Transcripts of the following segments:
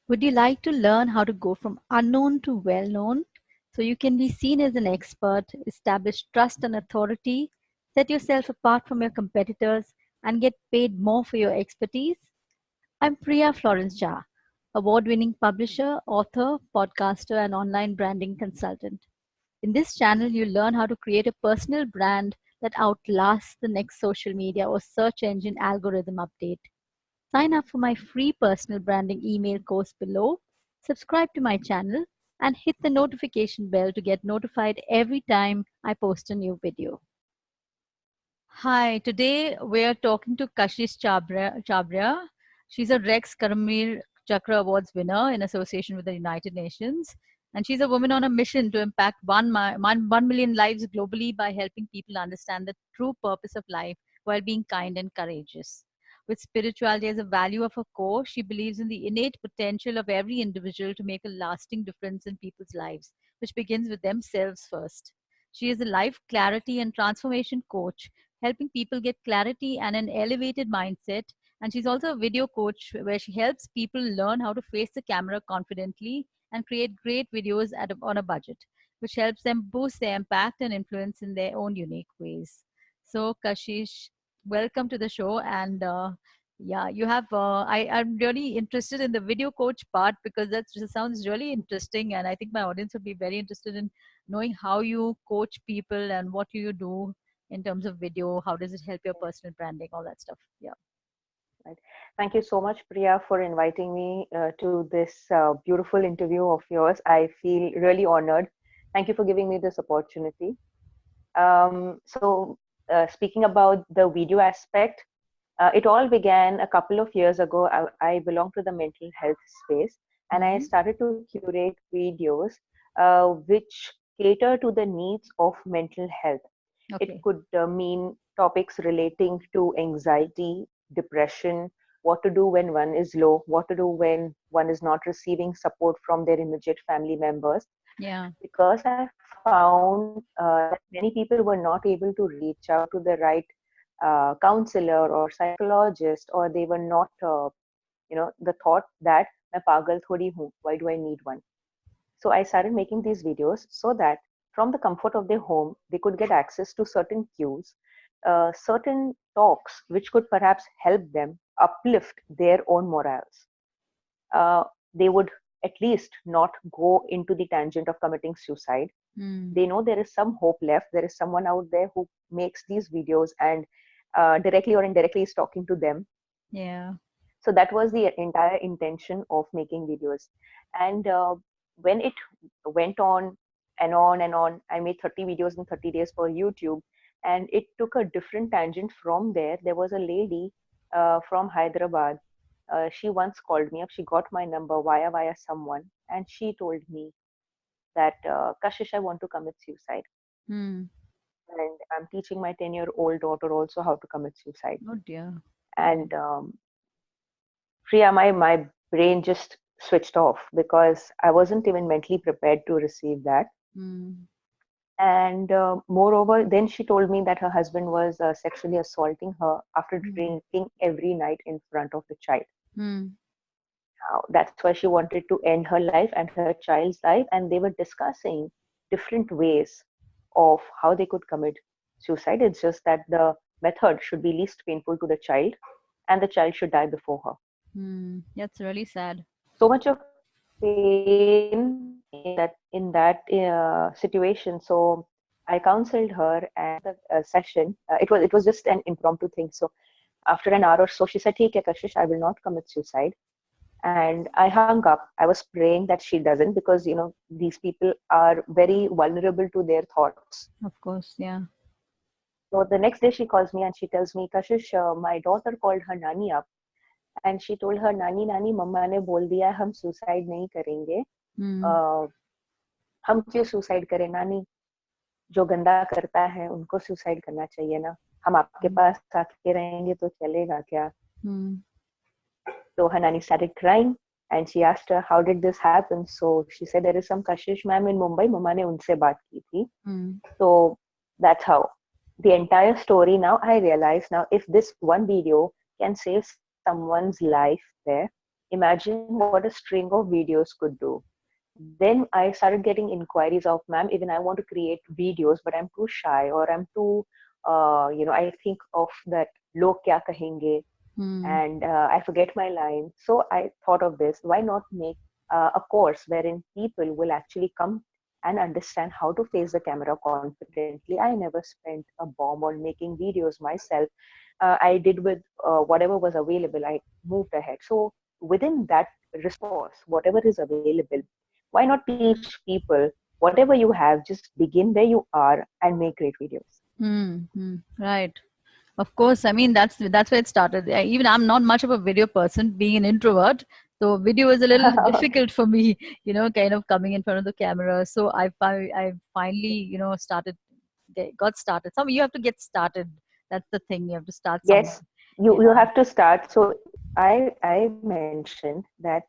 Would you like to learn how to go from unknown to well known so you can be seen as an expert, establish trust and authority, set yourself apart from your competitors, and get paid more for your expertise? I'm Priya Florence Jha, award winning publisher, author, podcaster, and online branding consultant. In this channel, you'll learn how to create a personal brand that outlasts the next social media or search engine algorithm update. Sign up for my free personal branding email course below, subscribe to my channel, and hit the notification bell to get notified every time I post a new video. Hi, today we're talking to Kashesh Chhabbria. She's a Rex Karamveer Chakra Awards winner in association with the United Nations. And she's a woman on a mission to impact 1 million lives globally by helping people understand the true purpose of life while being kind and courageous. With spirituality as a value of her core, she believes in the innate potential of every individual to make a lasting difference in people's lives, which begins with themselves first. She is a life clarity and transformation coach, helping people get clarity and an elevated mindset. And she's also a video coach where she helps people learn how to face the camera confidently and create great videos on a budget, which helps them boost their impact and influence in their own unique ways. So, Kashish, welcome to the show. And yeah, you have, I'm really interested in the video coach part because that just sounds really interesting. And I think my audience would be very interested in knowing how you coach people and what do you do in terms of video, how does it help your personal branding, all that stuff. Yeah. Right. Thank you so much, Priya, for inviting me to this beautiful interview of yours. I feel really honored. Thank you for giving me this opportunity. Speaking about the video aspect, it all began a couple of years ago. I belong to the mental health space, and I Mm-hmm. started to curate videos which cater to the needs of mental health. It Okay. could mean topics relating to anxiety, depression, what to do when one is low, what to do when one is not receiving support from their immediate family members. Yeah. Because I found that many people were not able to reach out to the right counselor or psychologist, or they were not, the thought that मैं पागल थोड़ी हूँ, why do I need one? So I started making these videos so that from the comfort of their home, they could get access to certain cues, certain talks which could perhaps help them uplift their own morals. They would at least not go into the tangent of committing suicide. Mm. They know there is some hope left. There is someone out there who makes these videos and directly or indirectly is talking to them. Yeah. So that was the entire intention of making videos. And when it went on and on and on, I made 30 videos in 30 days for YouTube, and it took a different tangent from there. There was a lady from Hyderabad. She once called me up. She got my number via someone, and she told me that Kashish, I want to commit suicide, Mm. and I'm teaching my 10-year-old daughter also how to commit suicide. Oh dear. And Priya, my brain just switched off because I wasn't even mentally prepared to receive that. Mm. And moreover, then she told me that her husband was sexually assaulting her after Mm. drinking every night in front of the child. Mm. That's why she wanted to end her life and her child's life. And they were discussing different ways of how they could commit suicide. It's just that the method should be least painful to the child, and the child should die before her. Mm. That's really sad. So much of pain in that situation. So I counseled her, and the session, it was just an impromptu thing. So after an hour or so, she said, "ठीक है, Kashish, I will not commit suicide." And I hung up. I was praying that she doesn't, because these people are very vulnerable to their thoughts. Of course. Yeah. So the next day she calls me and she tells me, "Kashish, my daughter called her nani up, and she told her, नानी मम्मा ने बोल दिया हम suicide नहीं करेंगे, Mm. हम क्यों suicide करें नानी, जो गंदा करता है उनको सुसाइड करना चाहिए ना, हम आपके Mm. पास आके रहेंगे तो चलेगा क्या?" Mm. So her nanny started crying, and she asked her, "How did this happen?" So she said, "There is some Kashish ma'am in Mumbai, मम्मा ने उनसे बात की थी." Mm. So that's how the entire story. Now I realize, now if this one video can save someone's life there, imagine what a string of videos could do. Then I started getting inquiries of, ma'am, even I want to create videos, but I'm too shy, or I'm too, I think of that log kya kahenge, Hmm. and I forget my line. So I thought of this: why not make a course wherein people will actually come and understand how to face the camera confidently? I never spent a bomb on making videos myself. I did with whatever was available. I moved ahead. So within that resource, whatever is available, why not teach people whatever you have? Just begin where you are and make great videos. Hmm. Hmm. Right. Of course, I mean that's where it started. Even I'm not much of a video person, being an introvert. So video is a little difficult for me, kind of coming in front of the camera. So I finally, started, got started. Some you have to get started. That's the thing. You have to start somewhere. Yes, you Yeah. have to start. So I mentioned that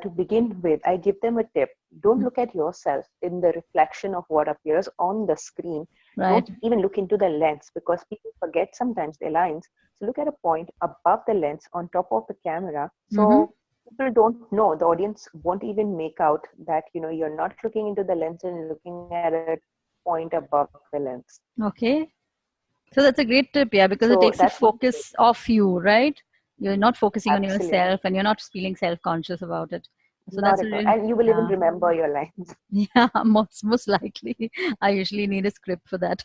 to begin with, I give them a tip. Don't look at yourself in the reflection of what appears on the screen. Don't Right. even look into the lens, because people forget sometimes their lines. So look at a point above the lens on top of the camera. Mm-hmm. So people don't know, the audience won't even make out that you're not looking into the lens and looking at a point above the lens. Okay. So that's a great tip, yeah, because So it that's takes the one tip. focus off you, right? You're not focusing on Absolutely. yourself and you're not feeling self-conscious about it. So Not that's a at all. really, And you will even yeah. remember your lines. Yeah, most likely. I usually need a script for that.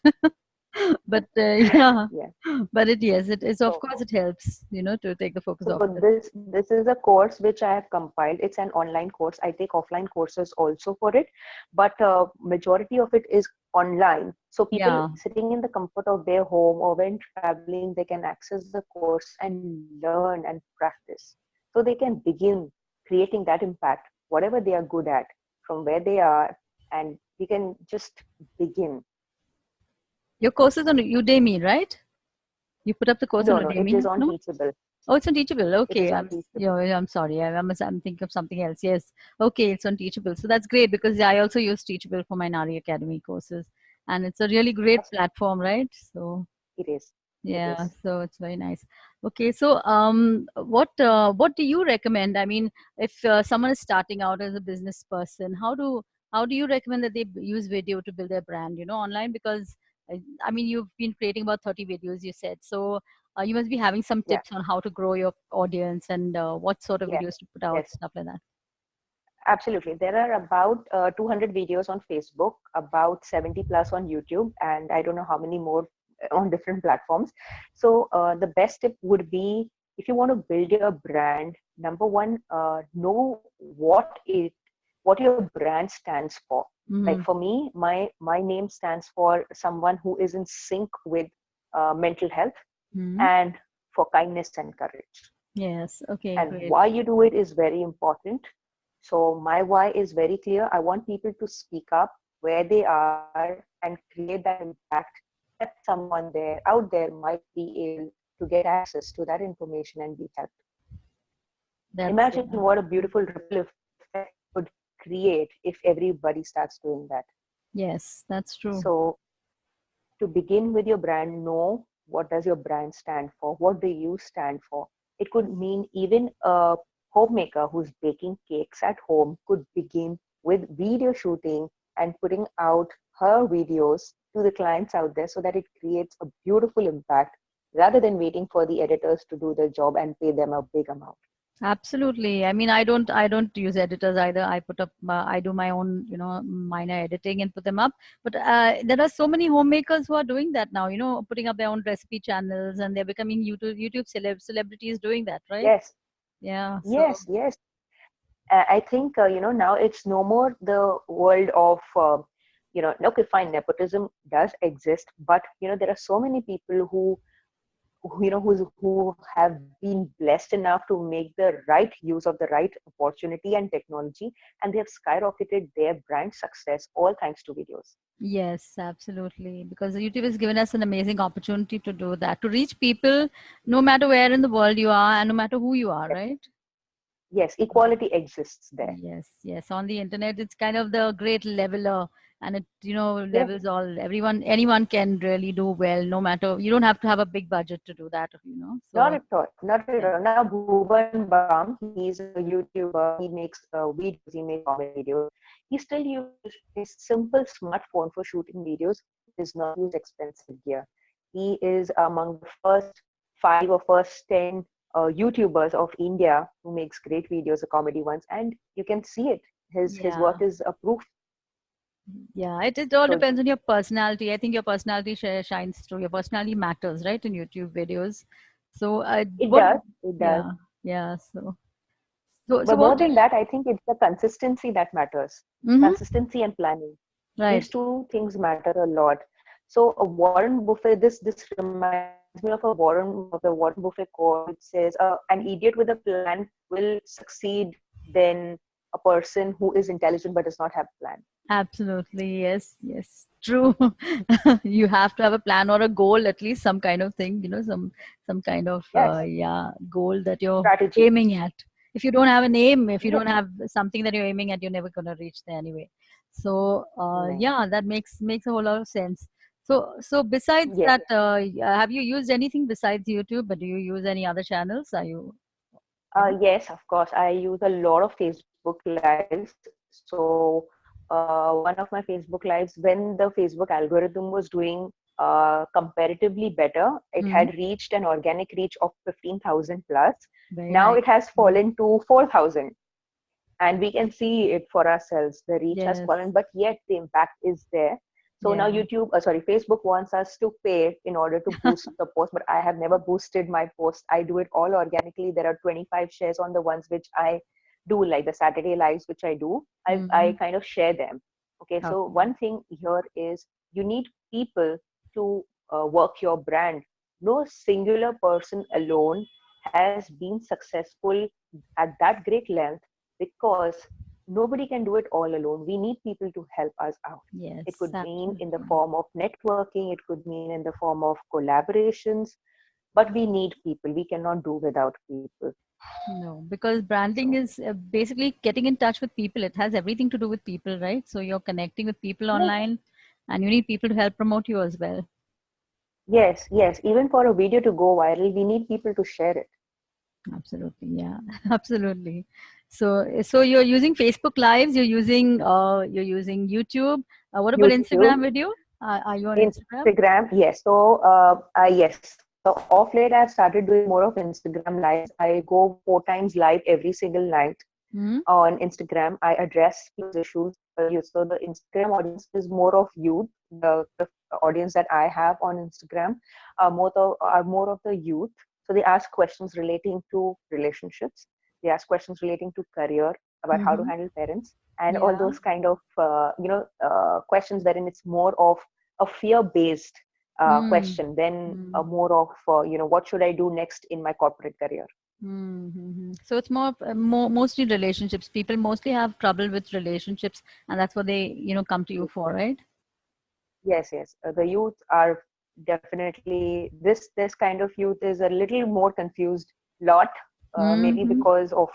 But yeah, Yeah. but yes, it is, of So course it helps, to take the focus off So it. this is a course which I have compiled. It's an online course. I take offline courses also for it, but majority of it is online. So people Yeah. sitting in the comfort of their home or when traveling, they can access the course and learn and practice. So they can begin creating that impact, whatever they are good at, from where they are, and we can just begin. Your course is on Udemy, right? You put up the course on No, no, it is Udemy? on No? Teachable. Oh, it's on Teachable. It Okay, is on Teachable. I'm sorry. I'm thinking of something else. Yes. Okay, it's on Teachable. So that's great because I also use Teachable for my Nari Academy courses, and it's a really great Awesome. platform, right? So It is. It yeah, is. so it's very nice. Okay, so what do you recommend? I mean, if someone is starting out as a business person, how do you recommend that they use video to build their brand, online? Because I mean, you've been creating about 30 videos, you said. So you must be having some Yeah. tips on how to grow your audience and what sort of Yes. videos to put out, Yes. stuff like that. Absolutely. There are about 200 videos on Facebook, about 70 plus on YouTube, and I don't know how many more on different platforms. So the best tip would be, if you want to build your brand, number one, know what your brand stands for. Like Mm-hmm. for me, my name stands for someone who is in sync with mental health Mm-hmm. and for kindness and courage. Yes. Okay. And Great. why you do it is very important. So my why is very clear. I want people to speak up where they are and create that impact, that someone there out there might be able to get access to that information and be helped. That's Imagine what a beautiful ripple effect could create if everybody starts doing that. yes, that's true. So to begin with your brand, know what does your brand stand for? What do you stand for? It could mean even a homemaker who's baking cakes at home could begin with video shooting and putting out her videos to the clients out there so that it creates a beautiful impact rather than waiting for the editors to do their job and pay them a big amount. Absolutely. I mean, I don't use editors either. I do my own, minor editing and put them up. But there are so many homemakers who are doing that now, putting up their own recipe channels and they're becoming YouTube celebrities doing that, right? Yes, Yeah. So yes, yes. I think now it's no more the world of okay, fine, nepotism does exist, but there are so many people who have been blessed enough to make the right use of the right opportunity and technology, and they have skyrocketed their brand success all thanks to videos. yes, absolutely. Because YouTube has given us an amazing opportunity to do that, to reach people no matter where in the world you are and no matter who you are, Yes, right? yes, equality exists there. Yes, yes. On the internet, it's kind of the great leveler. and it Yes, levels anyone can really do well, no matter, you don't have to have a big budget to do that, not so at all. Not at yeah. all. Now, Bhuvan Bam, he's a YouTuber. He makes videos. He makes comedy videos. He still uses a simple smartphone for shooting videos. He does not use expensive gear. He is among the first 5 or first 10 YouTubers of India who makes great videos, comedy ones, and you can see it. His Yeah. work is a proof. Yeah, it all So depends on your personality. I think your personality shines through. Your personality matters, right, in YouTube videos. So, it what? does. It does. Yeah, yeah. So But what? more than that, I think it's the consistency that matters. Mm-hmm. Consistency and planning. Right. These two things matter a lot. So a Warren Buffett, this reminds me of the Warren Buffett quote, which says, "An idiot with a plan will succeed than a person who is intelligent but does not have a plan." Absolutely. Yes. Yes. True. You have to have a plan or a goal, at least some kind of thing, some kind of Yes, yeah, goal that you're strategy. aiming at. If you don't have an aim, if you Yes, don't have something that you're aiming at, you're never gonna reach there anyway. So right. yeah, that makes a whole lot of sense. So besides Yes. that, have you used anything besides YouTube? But do you use any other channels? Are you know? Yes, of course. I use a lot of Facebook Lives. So, one of my Facebook Lives, when the Facebook algorithm was doing comparatively better, it Mm, had reached an organic reach of 15,000 plus. very Now nice. it has Mm, fallen to 4,000. And we can see it for ourselves. The reach has yes. fallen, but yet the impact is there. So now Yeah. Facebook wants us to pay in order to boost the post, but I have never boosted my post. I do it all organically. There are 25 shares on the ones which I do, like the Saturday lives, which I do. I Mm-hmm. kind of share them. Okay, so Okay. one thing here is you need people to work your brand. No singular person alone has been successful at that great length because nobody can do it all alone. We need people to help us out. It Yes, could mean in the absolutely. form of networking, it could mean in the form of collaborations, but we need people. We cannot do without people. No, because So, branding is basically getting in touch with people. It has everything to do with people, right? So you're connecting with people yes, online, and you need people to help promote you as well. yes, yes. Even for a video to go viral, we need people to share it. Absolutely, yeah, absolutely. So you're using Facebook Lives, you're using YouTube. What about YouTube, Instagram video? Are you on Instagram? Instagram, yes. So, yes. So off late, I've started doing more of Instagram lives. I go 4 times live every single night Hmm. on Instagram. I address people's issues. So the Instagram audience is more of youth. The audience that I have on Instagram are more of the youth. So they ask questions relating to relationships. They ask questions relating to career, about how to Mm-hmm. handle parents, and all Yeah. those kind of questions wherein it's more of a fear-based Mm. question than Mm. more of what should I do next in my corporate career. Mm-hmm. So it's mostly relationships. People mostly have trouble with relationships, and that's what they come to you for, right? Yes, yes. The youth are definitely this kind of youth is a little more confused lot, maybe Mm-hmm. because of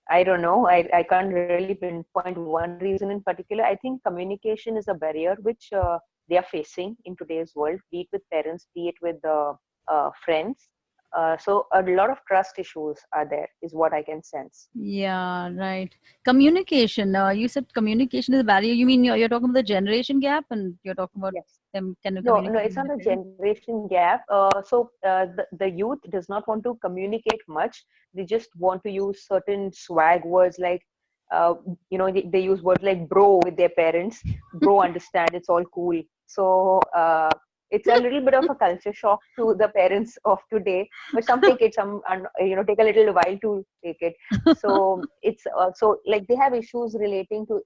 I don't know. I can't really pinpoint one reason in particular. I think communication is a barrier which they are facing in today's world, be it with parents, be it with friends. So a lot of trust issues are there, is what I can sense. Yeah, right. Communication. You said communication is a barrier. You mean you're talking about the generation gap, and you're talking about Yes. them can No, no, communicate it's not a better. generation gap. The youth does not want to communicate much. They just want to use certain swag words like, they use words like bro with their parents. Bro, understand, it's all cool. So it's a little bit of a culture shock to the parents of today. But some take it, take a little while to take it. So it's so like they have issues relating to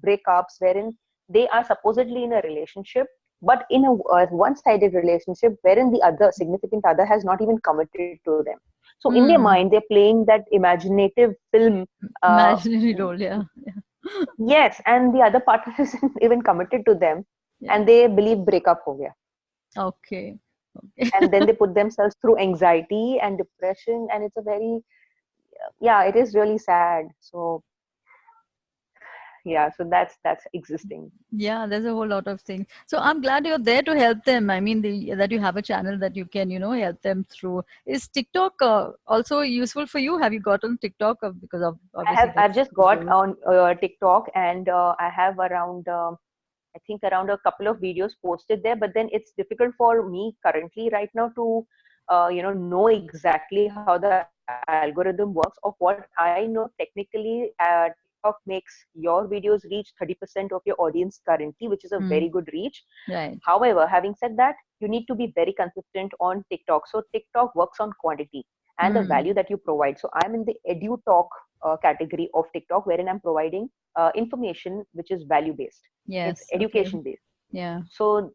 breakups wherein they are supposedly in a relationship but in a one-sided relationship wherein the other significant other has not even committed to them. So in their mind, Hmm. they're playing that imaginative film. Uh, Imaginary role. Yeah. yes, and the other partner isn't even committed to them, Yeah. and they believe breakup ho gaya. Okay. Okay. And then they put themselves through anxiety and depression, and it's a very, yeah, it is really sad. So yeah. So that's existing. Yeah, there's a whole lot of things. So I'm glad you're there to help them. I mean, that you have a channel that you can, help them through. Is TikTok also useful for you? Have you got on TikTok? Because of obviously I've that's just the got goal. on TikTok, and I have around I think around a couple of videos posted there. But then it's difficult for me currently right now to know exactly how the algorithm works. Of what I know technically, TikTok makes your videos reach 30% of your audience currently, which is a very good reach. Hmm. Right. However, having said that, you need to be very consistent on TikTok. So TikTok works on quantity and the value Hmm. that you provide. So I'm in the edu talk category of TikTok, wherein I'm providing information which is value based. It's Yes. Okay. education based. Yeah. So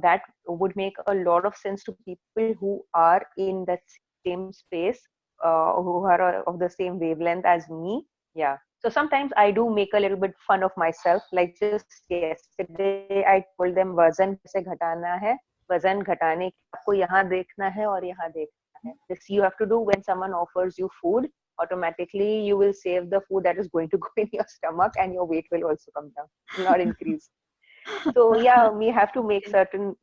that would make a lot of sense to people who are in that same space, who are of the same wavelength as me. Yeah. So sometimes I do make a little bit fun of myself. Like just yesterday, I told them वजन कैसे घटाना है. वजन घटाने के लिए आपको यहाँ देखना है और यहाँ देखना है. This you have to do when someone offers you food. Automatically, you will save the food that is going to go in your stomach, and your weight will also come down. It will not increase. So yeah, we have to make certain.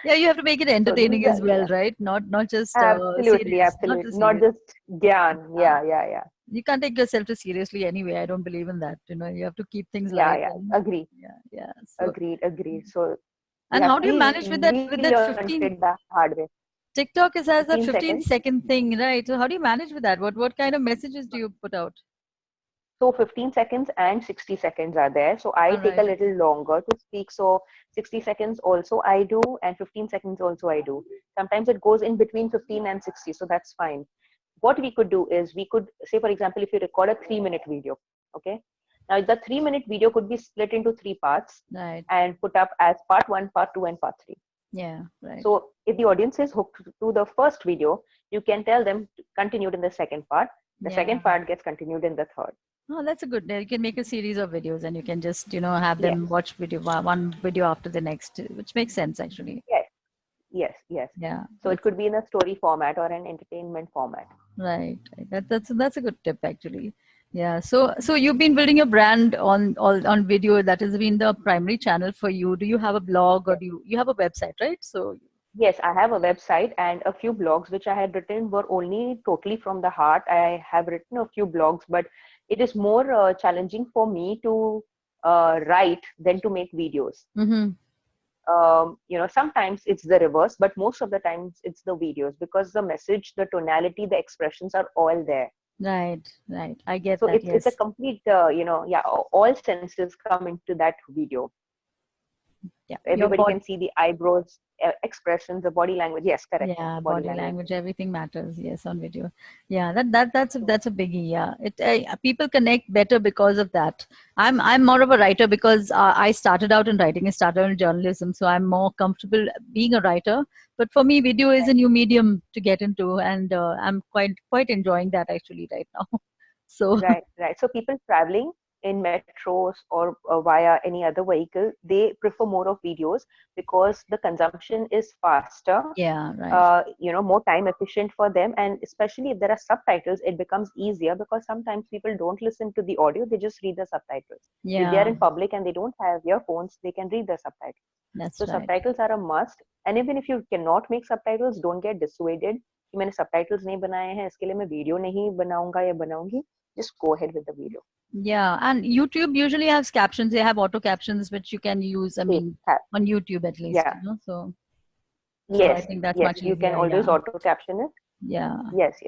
Yeah, you have to make it So these entertaining are, as yeah, well, right? Not just absolutely, serious, not absolutely, too not serious. just gyan. Yeah. Yeah. You can't take yourself too seriously anyway. I don't believe in that. You have to keep things Yeah, light yeah. and Agree, yeah, yeah. So agreed. So and how do you manage with that we with that learned it 15 the hard way. TikTok is has that 15 15 seconds. second thing, right? So how do you manage with that? What kind of messages do you put out? So 15 seconds and 60 seconds are there. So I All take a right. little longer to speak. So 60 seconds also I do, and 15 seconds also I do. Sometimes it goes in between 15 and 60. So that's fine. What we could do is we could say, for example, if you record a 3-minute video, okay? Now the 3-minute video could be split into 3 parts Right. and put up as part one, part two, and part three. Yeah, right. So if the audience is hooked to the first video, you can tell them to continue in the second part. The Yeah. second part gets continued in the third. Oh, that's a good. You can make a series of videos and you can just, have Yes, them watch one video after the next, which makes sense actually. yes, yes. Yeah, So it could be in a story format or an entertainment format. right. That's a good tip actually. Yeah. So you've been building your brand on video. That has been the primary channel for you. Do you have a blog or Yes. do you have a website, right? So Yes, I have a website and a few blogs which I had written were only totally from the heart. I have written a few blogs, but it is more challenging for me to write than to make videos. mm-hmm. Sometimes it's the reverse, but most of the times it's the videos because the message, the tonality, the expressions are all there. Right. I get So that. it's a Yes. complete, yeah, all senses come into that video. Yeah. Your Everybody body. can see the eyebrows, expressions, the body language. Yes, correct. Yeah, The body body language. language, everything matters. Yes, on video. Yeah, that's a biggie. Yeah, people connect better because of that. I'm more of a writer because I started out in writing. I started in journalism, so I'm more comfortable being a writer. But for me, video is a new medium to get into, and I'm quite enjoying that actually right now. So Right. So people traveling in metros or via any other vehicle, they prefer more of videos because the consumption is faster, yeah, right. more time efficient for them. And especially if there are subtitles, it becomes easier because sometimes people don't listen to the audio, they just read the subtitles. If they are Yeah, in public and they don't have earphones, they can read the subtitles. So that's right. subtitles are a must. And even if you cannot make subtitles, don't get dissuaded कि मैंने subtitles नहीं बनाए हैं इसके लिए मैं video नहीं बनाऊंगा या बनाऊंगी. Just go ahead with the video. Yeah, and YouTube usually has captions. They have auto captions which you can use. I They mean, have. on YouTube at least, Yeah. So I Yes. think that's Yes. much You can easier. always Yeah, auto caption it. yeah, Yes.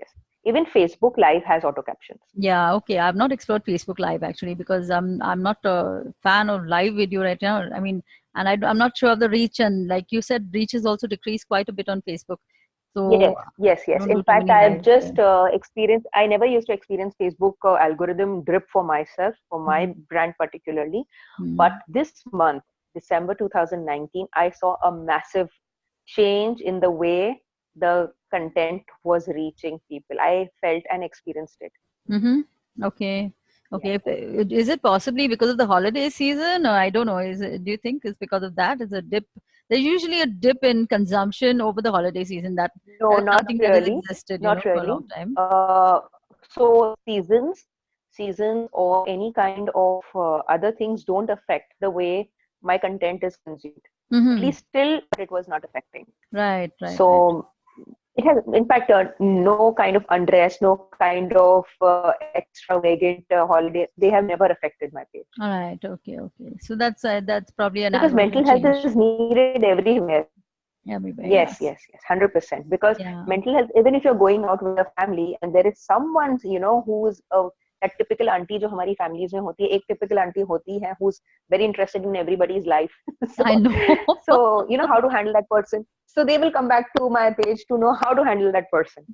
Even Facebook Live has auto captions. yeah. Okay, I've not explored Facebook Live actually because I'm not a fan of live video right now. I mean, and I'm not sure of the reach. And like you said, reach has also decreased quite a bit on Facebook. So I Yes. don't In do too fact, many I've live. just experienced, I never used to experience Facebook algorithm drip for myself, for my Mhm. brand particularly. But Mm. this month, December 2019, I saw a massive change in the way the content was reaching people. I felt and experienced it. Mm-hmm. Okay. Yeah. Okay. Is it possibly because of the holiday season, or I don't know? Do you think it's because of that? Is a dip? There's usually a dip in consumption over the holiday season. That No, is not something that has really. existed, Not for a really. long time. So seasons. seasons or any kind of other things don't affect the way my content is consumed. At Mm-hmm. least till it was not affecting. Right, right, right. So it has, in fact, no kind of unrest, no kind of extravagant holiday. They have never affected my page All right. Okay, okay. So that's probably an because mental algorithm health is change needed everywhere. everywhere. Yes, yes, Yes. yes, 100%. Because Yeah. mental health, even if you're going out with a family and there is someone, who is that typical auntie जो हमारी families में होती है, एक typical auntie होती है who's very interested in everybody's life. I so, know. so you know how to handle that person. So they will come back to my page to know how to handle that person.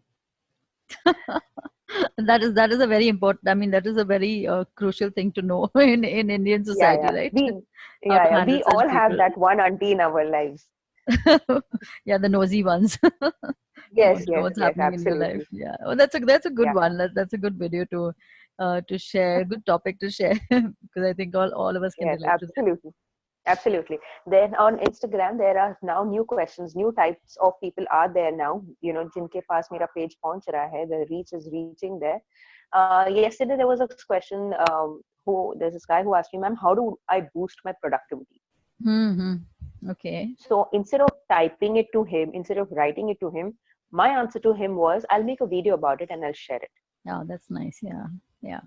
That is a very important. I mean, that is a very crucial thing to know in Indian Yeah, society, yeah. right? We, How yeah, to yeah. handle We such all have people. that one auntie in our lives. Yeah, the nosy ones. They want Yes, to know yes, what's yes, happening in your life. absolutely. Yeah. Oh, that's a good Yeah. one. That's a good video to share. Good topic to share because I think all of us can Yes, relate to that. absolutely. Absolutely. Then on Instagram, there are now new questions, new types of people are there now. जिनके पास मेरा page पहुंच रहा है, the reach is reaching there. Yesterday there was a question. There's this guy who asked me, "Ma'am, how do I boost my productivity?" Hmm. Okay. So instead of typing it to him, instead of writing it to him, my answer to him was, "I'll make a video about it and I'll share it." Yeah, that's nice. Yeah. Yeah.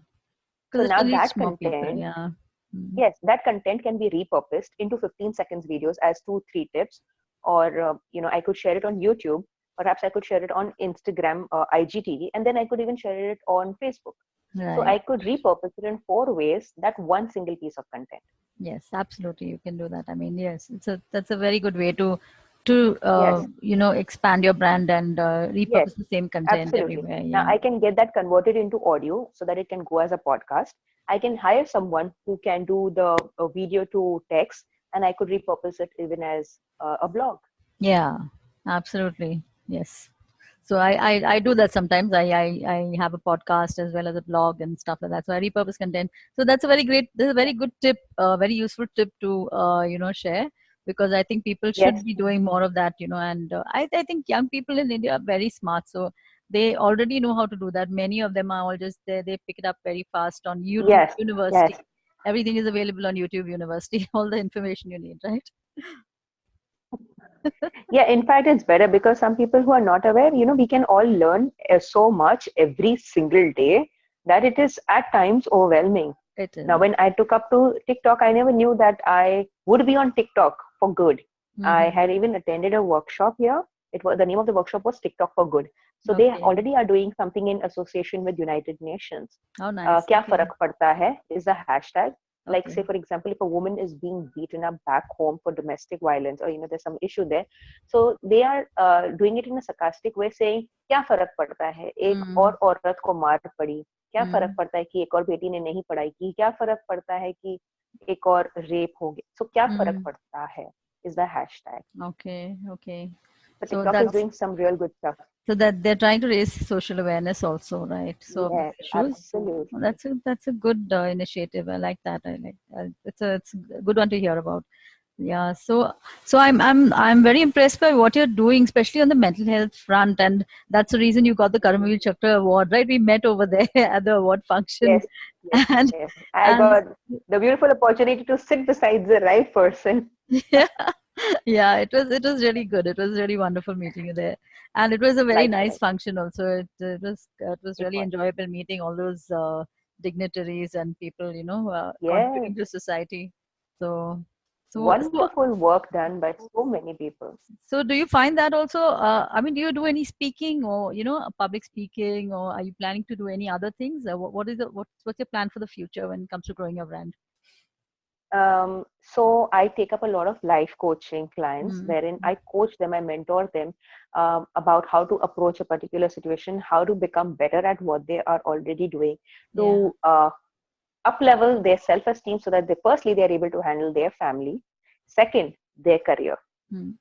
So Because it now will reach that more people. content, Yeah. Mm. yes, that content can be repurposed into 15 seconds videos as 2 3 tips, or I could share it on YouTube. Perhaps I could share it on Instagram, IGTV, and then I could even share it on Facebook. So Right. I could repurpose it in 4 ways, that one single piece of content. Yes, absolutely. You can do that. I mean, yes, that's a very good way to Yes, expand your brand and yes, repurpose the same content absolutely. everywhere. Now Yeah. I can get that converted into audio so that it can go as a podcast. I can hire someone who can do the video to text, and I could repurpose it even as a blog. Yeah, absolutely. Yes. So I do that sometimes. I have a podcast as well as a blog and stuff like that. So I repurpose content. So that's a very good tip, very useful tip to share because I think people should Yes, be doing more of that, and I think young people in India are very smart. So they already know how to do that. Many of them are all just there. They pick it up very fast on YouTube yes, University. yes. Everything is available on YouTube University. All the information you need, right? Yeah, in fact, it's better because some people who are not aware, we can all learn so much every single day that it is at times overwhelming. It Now, is. when I took up to TikTok, I never knew that I would be on TikTok for good. I Mm-hmm. had even attended a workshop here. The name of the workshop was TikTok for Good. So they Okay. already are doing something in association with United Nations. Oh, nice. क्या Okay. फर्क पड़ता है is the hashtag. Like, Okay. say for example, if a woman is being beaten up back home for domestic violence, or there's some issue there, so they are doing it in a sarcastic way, saying क्या फर्क पड़ता है, एक Mm, और औरत को मार पड़ी, क्या फर्क mm, पड़ता है कि एक और बेटी ने नहीं पढ़ाई की, क्या फर्क पड़ता है कि एक और रेप हो गया, so क्या फर्क mm. पड़ता है is the hashtag. Okay, okay. So So TikTok is that's doing some real good stuff. so that they're trying to raise social awareness also, right? So of these Yes, issues. Well, absolutely. that's a good initiative. I like that. I like it's a good one to hear about. Yeah. So I'm very impressed by what you're doing, especially on the mental health front, and that's the reason you got the Karamveer Chakra award, right? We met over there at the award function, Yes, yes, and yes. I and got the beautiful opportunity to sit beside the right person. yeah, yeah, it was really good. It was really wonderful meeting you there, and it was a very nice Likewise, function also. It was it really was. enjoyable meeting all those dignitaries and people, contributing Yes, to society. So, so so wonderful work done by so many people. so do you find that also? I mean, do you do any speaking or public speaking, or are you planning to do any other things? What's your plan for the future when it comes to growing your brand? So I take up a lot of life coaching clients, Mm, wherein I coach them, I mentor them about how to approach a particular situation, how to become better at what they are already doing, yeah. to up level their self esteem so that firstly they are able to handle their family, second their career, Mm,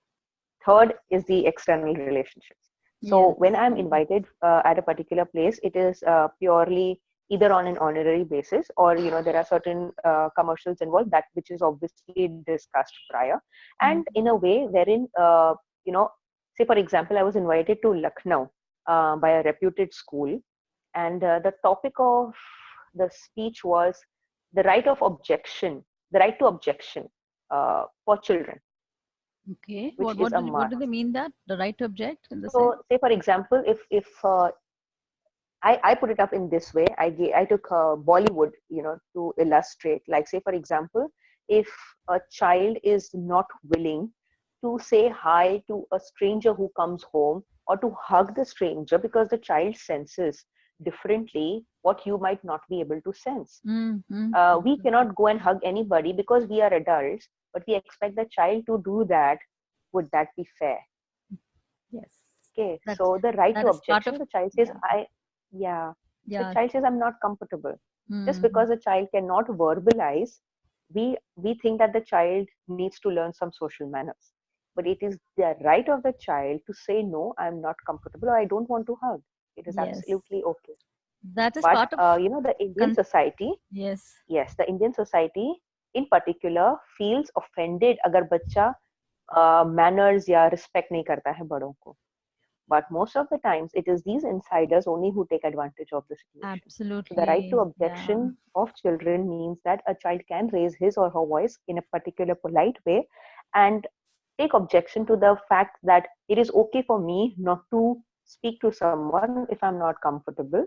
third is the external relationships. So yes. when I'm invited at a particular place, it is purely either on an honorary basis, or there are certain commercials involved, that which is obviously discussed prior, and Mm, in a way wherein you know say for example, I was invited to Lucknow by a reputed school, and the topic of the speech was the right of objection, the right to objection for children, Okay. which What is a what do must. they mean that the right to object in the sense? So, say for example, if I put it up in this way. I took Bollywood, to illustrate. Like, say, for example, if a child is not willing to say hi to a stranger who comes home or to hug the stranger because the child senses differently what you might not be able to sense. Mm-hmm. We cannot go and hug anybody because we are adults, but we expect the child to do that. Would that be fair? Yes. Okay, That so the right that to is part of objection, the child says, yeah. yeah, the Yeah. child says, I'm not comfortable. Just Mm-hmm. because a child cannot verbalize, we think that the child needs to learn some social manners. But it is the right of the child to say, no, I'm not comfortable, or I don't want to hug. It is Yes. absolutely okay. That is But, part of the Indian con- society, yes. yes, the Indian society in particular feels offended अगर बच्चा manners या respect नहीं करता है बड़ों को. But most of the times, it is these insiders only who take advantage of the situation. So the right to Absolutely. Yeah. objection of children means that a child can raise his or her voice in a particular polite way and take objection to the fact that it is okay for me not to speak to someone if I'm not comfortable,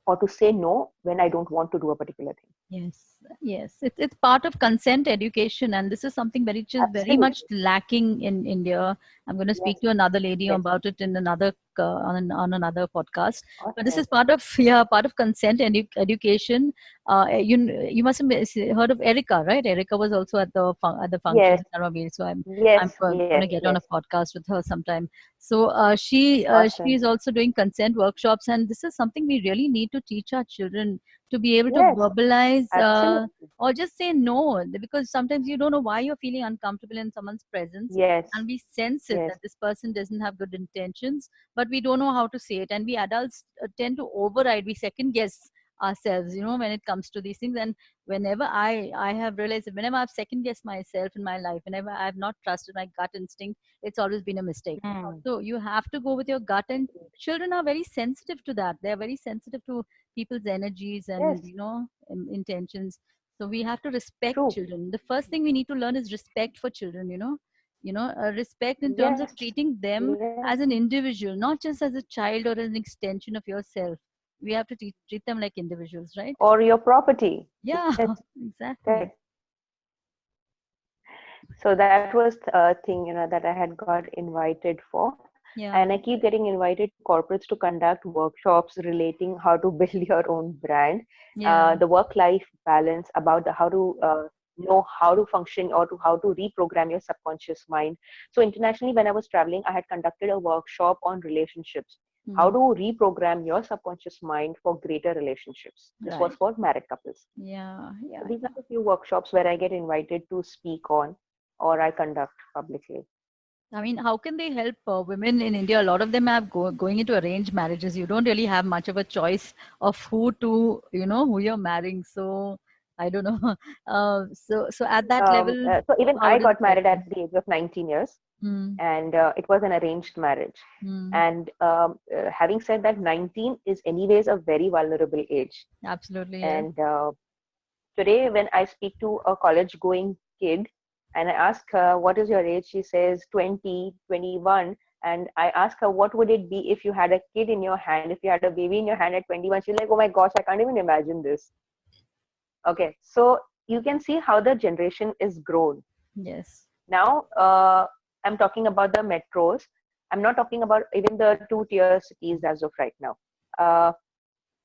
or to say no when I don't want to do a particular thing. Yes, yes, it's part of consent education, and this is something which is very much Absolutely. lacking in India. I'm going to speak Yes. to another lady Yes. about it in another on another podcast. But this Okay. is part of part of consent education. You must have heard of Erica, right? Erica was also at the function Yes. at Karamveer, so I'm Yes. going Yes. to get on Yes. a podcast with her sometime. So she Awesome. is also doing consent workshops, and this is something we really need to teach our children to be able to Yes. verbalize Absolutely. or just say no, because sometimes you don't know why you're feeling uncomfortable in someone's presence, Yes. and we sense it that Yes. this person doesn't have good intentions, but we don't know how to say it, and we adults tend to override, we second guess ourselves, when it comes to these things. And whenever I have realized that whenever I've second guessed myself in my life, whenever I've not trusted my gut instinct, it's always been a mistake. Hmm. So you have to go with your gut, and children are very sensitive to that. They're very sensitive to people's energies and Yes. intentions. So we have to respect True. children. The first thing we need to learn is respect for children. Respect in terms of Yes. treating them Yes. as an individual, not just as a child or an extension of yourself. We have to treat them like individuals, right? Or your property. Yeah. Yes. Exactly. Correct. So that was a thing, that I had got invited for. And I Yeah. keep getting invited to corporates to conduct workshops relating how to build your own brand, Yeah. the work-life balance, about the how to know how to function or to how to reprogram your subconscious mind. So internationally, when I was traveling, I had conducted a workshop on relationships, how Hmm. to reprogram your subconscious mind for greater relationships. This was Right. for married couples. Yeah. So Yeah. these are the few workshops where I get invited to speak on or I conduct publicly. I mean, how can they help women in India? A lot of them have going into arranged marriages. You don't really have much of a choice of who you're marrying. So I don't know. So at that level, So even how I does got it help married at them? the age of 19 years, Mm, and it was an arranged marriage. mm, And having said that, 19 is anyways a very vulnerable age. absolutely, yes. And today, when I speak to a college-going kid and I ask her, what is your age? She says 20, 21. And I ask her, what would it be if you had a kid in your hand, if you had a baby in your hand at 21? She's like, oh my gosh, I can't even imagine this. Okay, so you can see how the generation is grown. Yes. Now, I'm talking about the metros. I'm not talking about even the two-tier cities as of right now. Uh,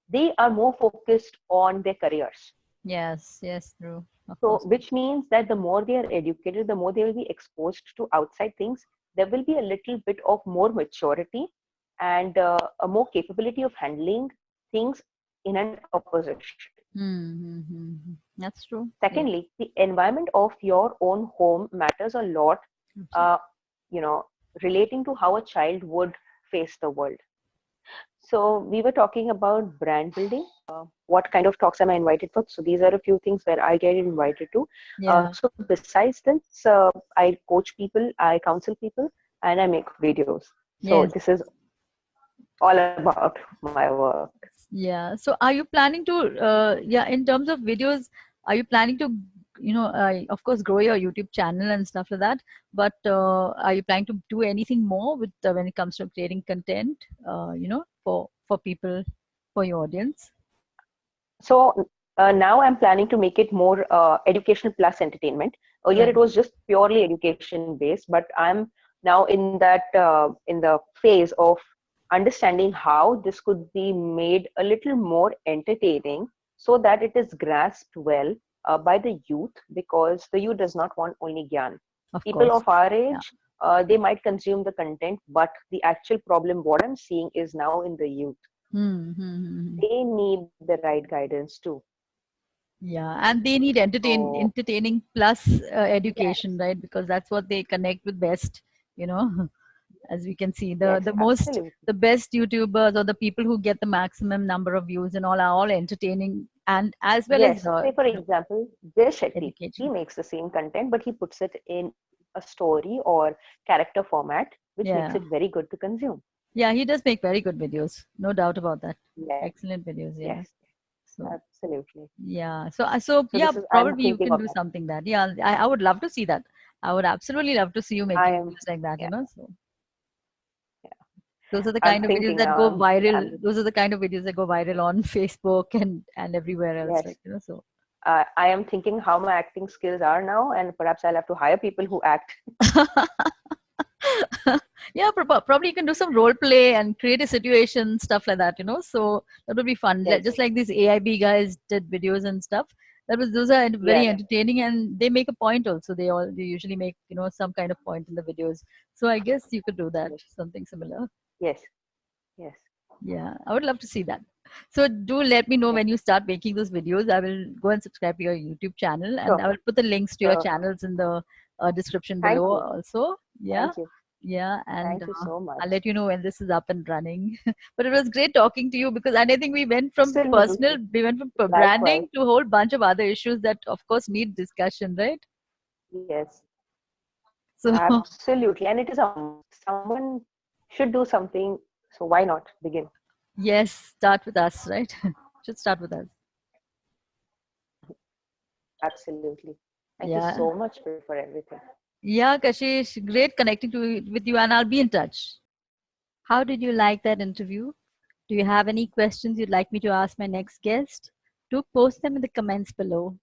they are more focused on their careers. Yes. Yes. True. Of So, course. which means that the more they are educated, the more they will be exposed to outside things. There will be a little bit of more maturity and a more capability of handling things in an opposition. Mm-hmm. That's true. Yes. Secondly, the environment of your own home matters a lot, Absolutely. uh, you know, relating to how a child would face the world. So we were talking about brand building. What kind of talks am I invited for? So these are a few things where I get invited to. Yeah. So besides this, I coach people, I counsel people, and I make videos. So Yes. this is all about my work. Yeah. So are you planning to, yeah, in terms of videos, are you planning to, of course, grow your YouTube channel and stuff like that? But are you planning to do anything more with when it comes to creating content, for people, for your audience? So now I'm planning to make it more educational plus entertainment. Earlier Right. it was just purely education based, but I'm now in that in the phase of understanding how this could be made a little more entertaining so that it is grasped well by the youth, because the youth does not want only gyan. Of People course. of our Yeah. age, they might consume the content, but the actual problem, what I'm seeing, is now in the youth. Hmm, hmm, hmm, hmm. They need the right guidance too. Yeah, and they need So entertaining plus education, yes, right? Because that's what they connect with best, you know. As we can see, yes, the absolutely. best YouTubers or the people who get the maximum number of views and all are all entertaining and as well as Yes. Say for example, Jay Shetty, he education. makes the same content, but he puts it in a story or character format, which makes Yeah, it very good to consume. yeah, he does make very good videos, no doubt about that. Yes, Excellent videos, yeah. yes, So absolutely. yeah, so So yeah, this is, I'm probably you thinking can of do that. something that. Yeah, I would love to see that. I would absolutely love to see you I making am, videos like that, yeah, So yeah. those are the I'm kind of videos thinking that now. go I'm viral. Those are the kind of videos that go viral on Facebook and everywhere else, yes. like So I am thinking how my acting skills are now, and perhaps I'll have to hire people who act. yeah, probably you can do some role play and create a situation, stuff like that, So that would be fun. Yes. Just like these AIB guys did videos and stuff. Those are Yeah. very entertaining and they make a point also. They usually make, some kind of point in the videos. So I guess you could do that, Yes. something similar. Yes. Yes. Yeah, I would love to see that. So do let me know Yeah. when you start making those videos. I will go and subscribe to your YouTube channel, and Sure. I will put the links to your Sure. channels in the description Thank below you. also. Yeah, Thank you. yeah, and Thank you so I'll much. let you know when this is up and running. But it was great talking to you because and I think Absolutely. we went from Likewise. branding to a whole bunch of other issues that, of course, need discussion, right? Yes. So Absolutely. And it is a must. Someone should do something. So why not begin? yes, start with us, right? Should start with us. Absolutely. Thank you Yeah. so much for everything. Yeah, Kashesh, great connecting with you, and I'll be in touch. How did you like that interview? Do you have any questions you'd like me to ask my next guest? Do post them in the comments below.